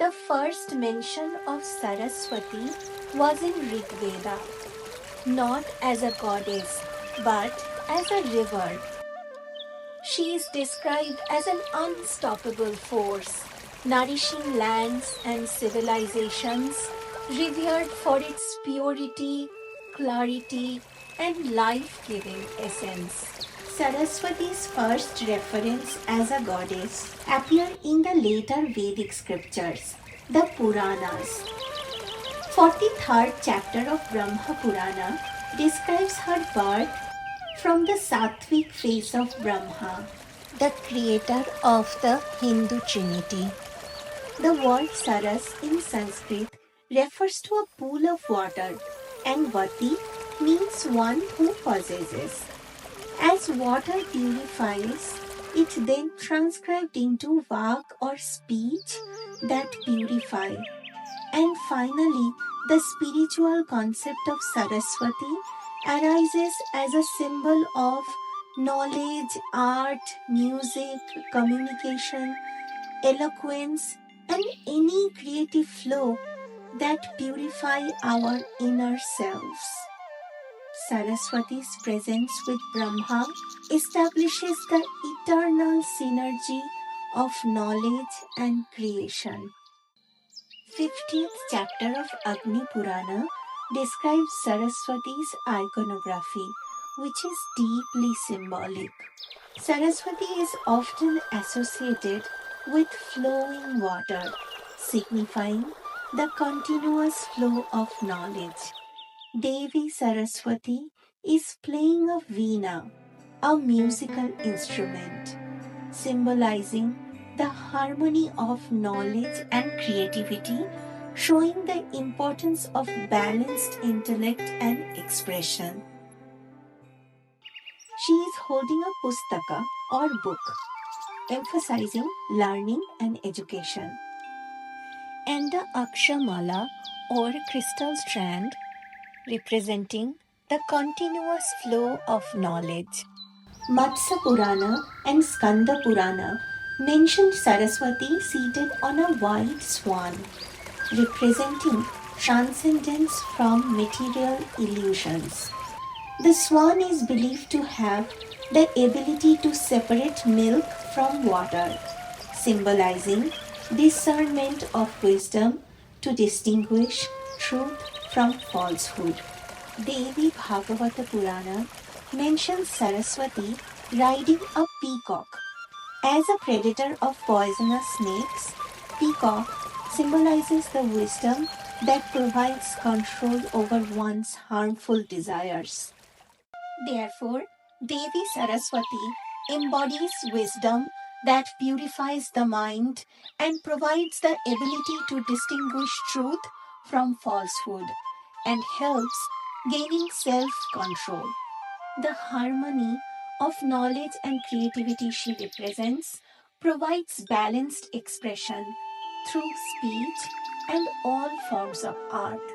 The first mention of Saraswati was in Rig Veda, not as a goddess but as a river. She is described as an unstoppable force, nourishing lands and civilizations, revered for its purity, clarity, and life giving essence. Saraswati's first reference as a goddess appear in the later Vedic scriptures, the Puranas. 43rd chapter of Brahma Purana describes her birth from the sattvic face of Brahma, the creator of the Hindu Trinity. The word Saras in Sanskrit refers to a pool of water, and Vati means one who possesses. As water purifies, it then transcribed into vak or speech that purify. And finally, the spiritual concept of Saraswati arises as a symbol of knowledge, art, music, communication, eloquence, and any creative flow that purify our inner selves. Saraswati's presence with Brahma establishes the eternal synergy of knowledge and creation. 50th chapter of Agni Purana describes Saraswati's iconography, which is deeply symbolic. Saraswati is often associated with flowing water, signifying the continuous flow of knowledge. Devi Saraswati is playing a veena, a musical instrument, symbolizing the harmony of knowledge and creativity, showing the importance of balanced intellect and expression. She is holding a pustaka or book, emphasizing learning and education. And the Akshamala or crystal strand, representing the continuous flow of knowledge. Matsya Purana and Skanda Purana mentioned Saraswati seated on a white swan, representing transcendence from material illusions. The swan is believed to have the ability to separate milk from water, symbolizing discernment of wisdom to distinguish truth from falsehood. Devi Bhagavata Purana mentions Saraswati riding a peacock. As a predator of poisonous snakes, peacock symbolizes the wisdom that provides control over one's harmful desires. Therefore, Devi Saraswati embodies wisdom that purifies the mind and provides the ability to distinguish truth from falsehood and helps gaining self-control. The harmony of knowledge and creativity she represents provides balanced expression through speech and all forms of art.